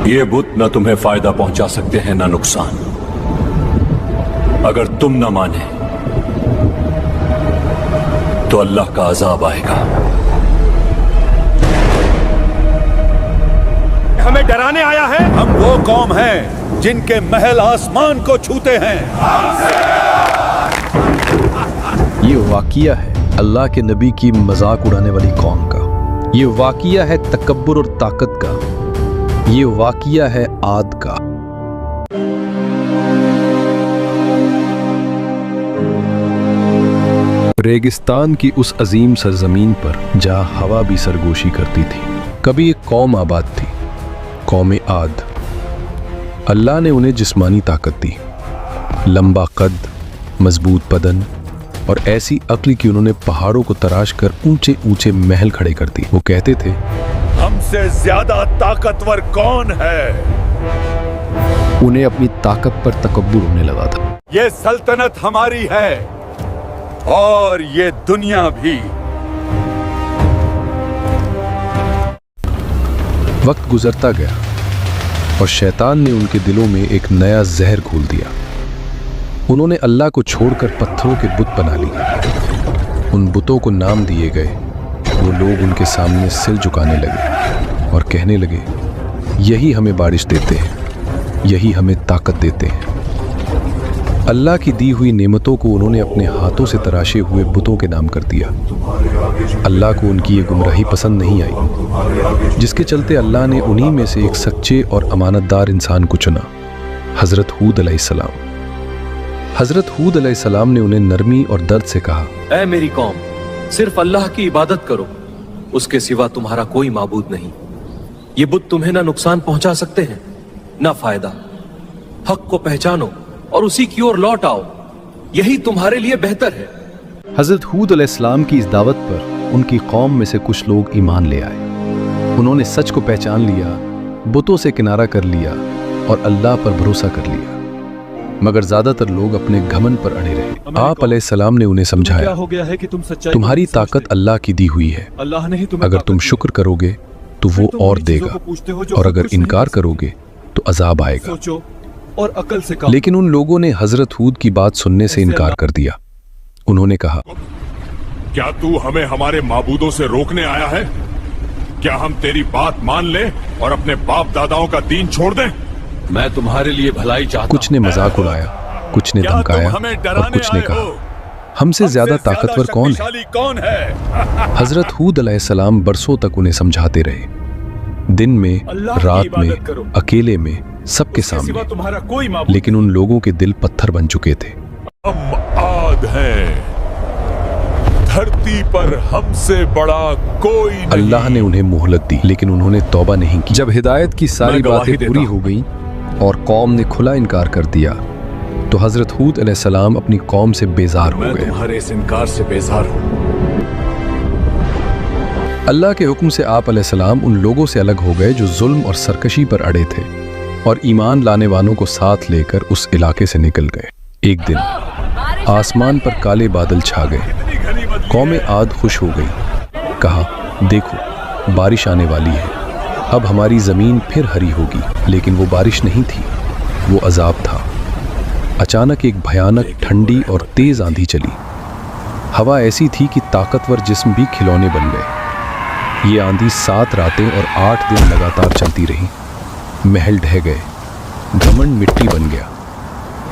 ये बुत न तुम्हें फायदा पहुंचा सकते हैं न नुकसान। अगर तुम न माने तो अल्लाह का अजाब आएगा। हमें डराने आया है? हम वो कौम हैं जिनके महल आसमान को छूते हैं। ये वाक़िया है अल्लाह के नबी की मजाक उड़ाने वाली कौम का। ये वाक़िया है तकब्बुर और ताकत का। ये वाक़िया है आद का। रेगिस्तान की उस अजीम सरजमीन पर जहाँ हवा भी सरगोशी करती थी, कभी एक कौम आबाद थी, कौम आद। अल्लाह ने उन्हें जिस्मानी ताकत दी, लंबा कद, मजबूत बदन और ऐसी अक्ल कि उन्होंने पहाड़ों को तराश कर ऊंचे ऊंचे महल खड़े कर दिए। वो कहते थे, हमसे ज्यादा ताकतवर कौन है? उन्हें अपनी ताकत पर तकब्बुर होने लगा था। ये सल्तनत हमारी है और ये दुनिया भी। वक्त गुजरता गया और शैतान ने उनके दिलों में एक नया जहर घोल दिया। उन्होंने अल्लाह को छोड़कर पत्थरों के बुत बना लिए। उन बुतों को नाम दिए गए। वो लोग उनके सामने सिर झुकाने लगे और कहने लगे, यही हमें बारिश देते हैं, यही हमें ताकत देते हैं। अल्लाह की दी हुई नेमतों को उन्होंने अपने हाथों से तराशे हुए बुतों के नाम कर दिया। अल्लाह को उनकी ये गुमराही पसंद नहीं आई, जिसके चलते अल्लाह ने उन्हीं में से एक सच्चे और अमानतदार इंसान को चुना, हज़रत हूद अलैहिस्सलाम। हज़रत हूद अलैहिस्सलाम ने उन्हें नरमी और दर्द से कहा, ऐ मेरी कौम, सिर्फ अल्लाह की इबादत करो, उसके सिवा तुम्हारा कोई माबूद नहीं। ये बुत तुम्हें ना नुकसान पहुंचा सकते हैं ना फायदा। हक को पहचानो और उसी की ओर लौट आओ, यही तुम्हारे लिए बेहतर है। हज़रत हूद अलैहिस्सलाम की इस दावत पर उनकी कौम में से कुछ लोग ईमान ले आए। उन्होंने सच को पहचान लिया, बुतों से किनारा कर लिया और अल्लाह पर भरोसा कर लिया। मगर ज्यादातर लोग अपने घमंड पर अड़े रहे। आप अलैहिस्सलाम ने उन्हें समझाया, तुम्हारी ताकत अल्लाह की दी हुई है। अगर तुम शुक्र करोगे तो वो और देगा, और अगर इनकार करोगे तो अजाब आएगा। और अकल से काम। लेकिन उन लोगों ने हजरत हूद की बात सुनने से इनकार कर दिया। उन्होंने कहा, क्या तू हमें हमारे माबूदों से रोकने आया है? क्या हम तेरी बात मान लें और अपने बाप दादाओं का दीन छोड़ दें? मैं तुम्हारे लिए भलाई चाहता कुछ ने मजाक उड़ाया, कुछ ने धमकाया और कुछ ने कहा, हमसे ज्यादा ताकतवर कौन है? हजरत हूद अलैहिस्सलाम बरसों तक उन्हें समझाते रहे, दिन में, रात में, अकेले में, सबके सामने। लेकिन उन लोगों के दिल पत्थर बन चुके थे। हम आद हैं, धरती पर हमसे बड़ा कोई नहीं। अल्लाह ने उन्हें मोहलत दी, लेकिन उन्होंने तौबा नहीं की। जब हिदायत की सारी बातें पूरी हो गईं और कौम ने खुला इनकार कर दिया, तो हजरत हूद अलैहिस्सलाम अपनी कौम से बेजार हो गए। तुम्हारे इस इनकार से बेजार हूं। अल्लाह के हुक्म से आप अलैहिस्सलाम उन लोगों से अलग हो गए जो जुल्म और सरकशी पर अड़े थे, और ईमान लाने वालों को साथ लेकर उस इलाके से निकल गए। एक दिन आसमान पर काले बादल छा गए। कौम आद खुश हो गई। कहा, देखो बारिश आने वाली है, अब हमारी ज़मीन फिर हरी होगी। लेकिन वो बारिश नहीं थी, वो अजाब था। अचानक एक भयानक ठंडी और तेज़ आंधी चली। हवा ऐसी थी कि ताकतवर जिस्म भी खिलौने बन गए। ये आंधी 7 रातें और 8 दिन लगातार चलती रही। महल ढह गए, घमंड मिट्टी बन गया,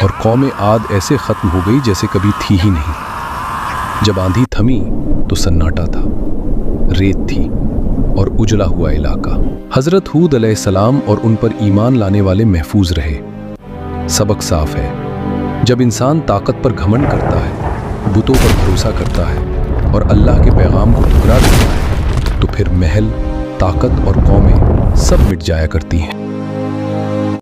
और कौम आद ऐसे ख़त्म हो गई जैसे कभी थी ही नहीं। जब आंधी थमी तो सन्नाटा था, रेत थी और उजला हुआ इलाका। हज़रत हूद अलैहिस्सलाम और उन पर ईमान लाने वाले महफूज रहे। सबक साफ है, जब इंसान ताकत पर घमंड करता है, बुतों पर भरोसा करता है और अल्लाह के पैगाम को ठुकरा देता है, तो फिर महल, ताकत और कौमें सब मिट जाया करती हैं।